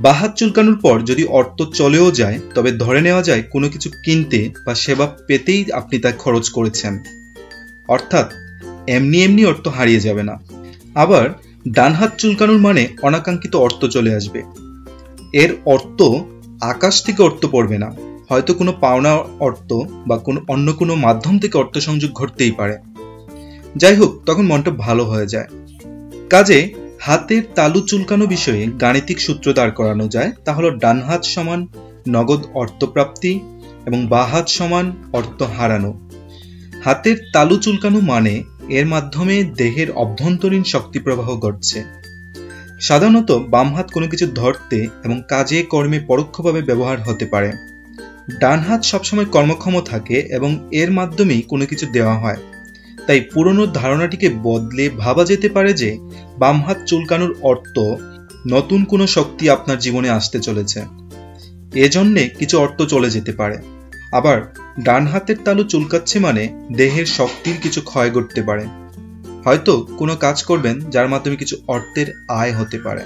বাঁ হাত চুলকানোর পর যদি অর্থ চলেও যায়, তবে ধরে নেওয়া যায় কোনো কিছু কিনতে বা সেবা পেতেই আপনি তা খরচ করেছেন, অর্থাৎ এমনি এমনি অর্থ হারিয়ে যাবে না। আবার ডান হাত চুলকানোর মানে অনাকাঙ্ক্ষিত অর্থ চলে আসবে। এর অর্থ আকাশ থেকে অর্থ পড়বে না, হয়তো কোনো পাওনা অর্থ বা অন্য কোনো মাধ্যম থেকে অর্থ সংযোগ ঘটতেই পারে। যাই হোক, তখন মনটা ভালো হয়ে যায়। কাজে হাতের তালু চুলকানো বিষয়ে গাণিতিক সূত্র দাঁড় করানো যায়, তা হলো ডান হাত সমান নগদ অর্থপ্রাপ্তি এবং বাঁ হাত সমান অর্থ হারানো। হাতের তালু চুলকানো মানে এর মাধ্যমে দেহের অভ্যন্তরীণ শক্তি প্রবাহ ঘটছে। সাধারণত বাম হাত কোনো কিছু ধরতে এবং কাজে কর্মে পরোক্ষভাবে ব্যবহার হতে পারে। ডান হাত সবসময় কর্মক্ষম থাকে এবং এর মাধ্যমেই কোনো কিছু দেওয়া হয়। তাই পুরনো ধারণাটিকে বদলে ভাবা যেতে পারে যে বাম হাত চুলকানোর অর্থ নতুন কোনো শক্তি আপনার জীবনে আসতে চলেছে, এজন্যে কিছু অর্থ চলে যেতে পারে। আবার ডান হাতের তালু চুলকাচ্ছে মানে দেহের শক্তির কিছু ক্ষয় ঘটতে পারে, হয়তো কোনো কাজ করবেন যার মাধ্যমে কিছু অর্থের আয় হতে পারে।